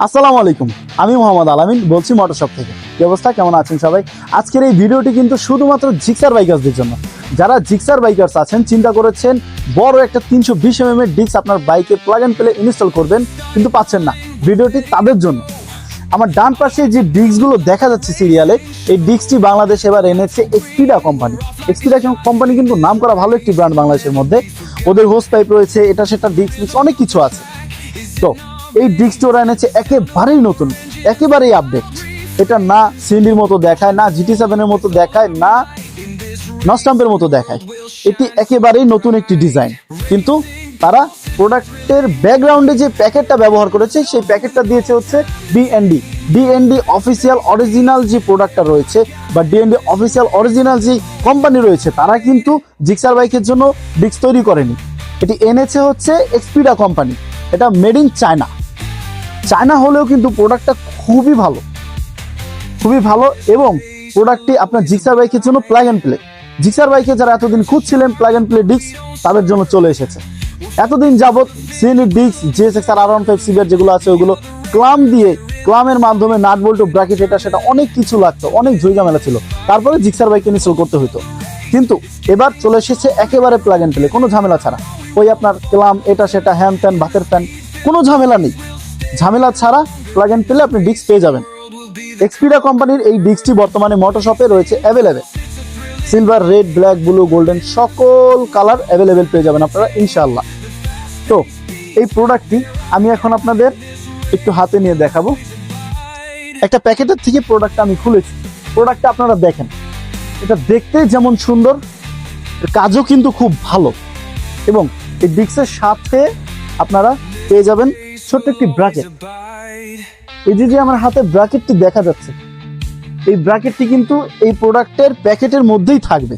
আসসালামু আলাইকুম, আমি মোহাম্মদ আলামিন বলছি মোটরশপ থেকে। কি অবস্থা, কেমন আছেন সবাই? আজকের এই ভিডিওটি কিন্তু শুধুমাত্র জিক্সার বাইকার্সদের জন্য। যারা জিক্সার বাইকার্স আছেন, চিন্তা করেছেন বড় একটা 320 mm এর ডিস্ক আপনার বাইকে প্লাগ এন্ড প্লে ইনস্টল করবেন কিন্তু পাচ্ছেন না, ভিডিওটি তাদের জন্য। আমার ডান পাশে যে ডিস্কগুলো দেখা যাচ্ছে সিরিয়ালে, এই ডিস্কটি বাংলাদেশ এবার এনেছে এক্সপিডা কোম্পানি। এক্সপিডা কোম্পানি কিন্তু নাম করা ভালো একটি ব্র্যান্ড বাংলাদেশের মধ্যে। ওদের হোস পাইপ রয়েছে, এটা সেটা ডিস্ক অনেক কিছু আছে। তো এই ডিস্কটি ওরা এনেছে একেবারেই নতুন, একেবারেই আপডেট। এটা না সিএনডির মতো দেখায়, না GT7 এর মতো দেখায়, না নস্টাম্পের মতো দেখায়। এটি একেবারেই নতুন একটি ডিজাইন। কিন্তু তারা প্রোডাক্টের ব্যাকগ্রাউন্ডে যে প্যাকেটটা ব্যবহার করেছে, সেই প্যাকেটটা দিয়েছে হচ্ছে ডিএনডি অফিসিয়াল অরিজিনাল যে প্রোডাক্টটা রয়েছে, বা ডিএনডি অফিসিয়াল অরিজিনাল যে কোম্পানি রয়েছে, তারা কিন্তু জিক্সার বাইকের জন্য ডিস্ক তৈরি করেনি। এটি এনেছে হচ্ছে এক্সপিডা কোম্পানি। এটা মেড ইন চায়না হলেও কিন্তু প্রোডাক্টটা খুবই ভালো, খুবই ভালো। এবং প্রোডাক্টটি আপনার জিক্সার বাইকের জন্য প্লাগ এন্ড প্লে। জিক্সার বাইকে যারা এতদিন খুঁজছিলেন প্লাগ এন্ড প্লে ডিস্ক, তাদের জন্য চলে এসেছে। এতদিন যাবত CND disk, GSX R15 CBR যেগুলো আছে, ওগুলো ক্লামের মাধ্যমে নাট বল্ট ব্র্যাকেট এটা সেটা অনেক কিছু লাগতো, অনেক ঝামেলা ছিল, তারপরে জিক্সার বাইকে ইনস্টল করতে হতো। কিন্তু এবার চলে এসেছে একেবারে প্লাগ এন্ড প্লে, কোনো ঝামেলা ছাড়া। ওই আপনার ক্লাম এটা সেটা হ্যান ত্যান ভাতের প্যান, কোনো ঝামেলা নেই। ঝামেলা ছাড়া প্লাগ এন্ড প্লে আপনি ডিস্ক পেয়ে যাবেন। এক্সপিডা কোম্পানির এই ডিস্কটি বর্তমানে মোটরশপে রয়েছে available. Silver, red, black, blue, golden সকল কালার অ্যাভেলেবেল পেয়ে যাবেন আপনারা ইনশাআল্লাহ। তো এই প্রোডাক্টটি আমি এখন আপনাদের একটু হাতে নিয়ে দেখাবো। একটা প্যাকেটের থেকে প্রোডাক্টটা আমি খুলেছি। প্রোডাক্টটা আপনারা দেখেন, এটা দেখতে যেমন সুন্দর, কাজও কিন্তু খুব ভালো। এবং এই ডিস্কের সাথে আপনারা পেয়ে যাবেন ছোট্ট একটি ব্র্যাকেট। এই যে আমার হাতে ব্র্যাকেটটি দেখা যাচ্ছে, এই ব্র্যাকেটটি কিন্তু এই প্রোডাক্টের প্যাকেটের মধ্যেই থাকবে।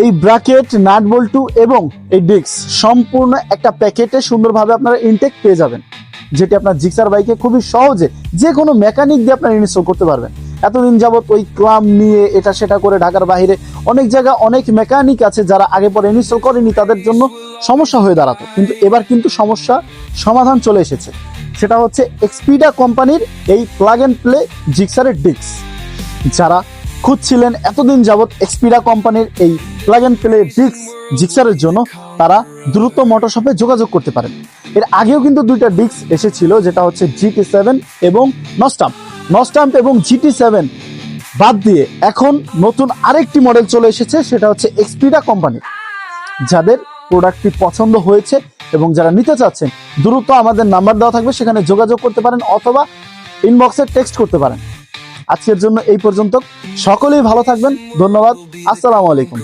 এই ব্র্যাকেট, নাট বল্টু এবং এই ডিস্ক সম্পূর্ণ একটা প্যাকেটে সুন্দরভাবে আপনারা ইনটেক পেয়ে যাবেন, যেটি আপনার জিক্সার বাইকে খুবই সহজে যে কোনো মেকানিক দিয়ে আপনারা ইনস্টল করতে পারবেন। এতদিন যাবত ওই ক্লাম নিয়ে এটা সেটা করে ঢাকার বাইরে অনেক জায়গায় অনেক মেকানিক আছে যারা আগে পরে ইনস্টল করেনি, তাদের জন্য সমস্যা হয়ে দাঁড়াতো। কিন্তু এবার কিন্তু সমস্যা সমাধান চলে এসেছে। সেটা হচ্ছে এক্সপিডা কোম্পানির এই প্লাগ এন্ড প্লে জিক্সারের ডিস্ক। যারা খুঁজছিলেন এতদিন যাবত এক্সপিডা কোম্পানির এই প্লাগ এন্ড প্লে ডিস্ক জিক্সারের জন্য, তারা দ্রুত মোটরশপে যোগাযোগ করতে পারেন। এর আগেও কিন্তু দুইটা ডিস্ক এসেছিল, যেটা হচ্ছে GT7 এবং নস্টাম্প এবং GT7 বাদ দিয়ে এখন নতুন আরেকটি মডেল চলে এসেছে, সেটা হচ্ছে এক্সপিডা কোম্পানি। যাদের প্রোডাক্টটি পছন্দ হয়েছে এবং যারা নিতে চাচ্ছেন, দ্রুত আমাদের নাম্বার দেওয়া থাকবে, সেখানে যোগাযোগ করতে পারেন অথবা ইনবক্সে টেক্সট করতে পারেন। আজকের জন্য এই পর্যন্ত। সকলেই ভালো থাকবেন, ধন্যবাদ, আসসালামু আলাইকুম।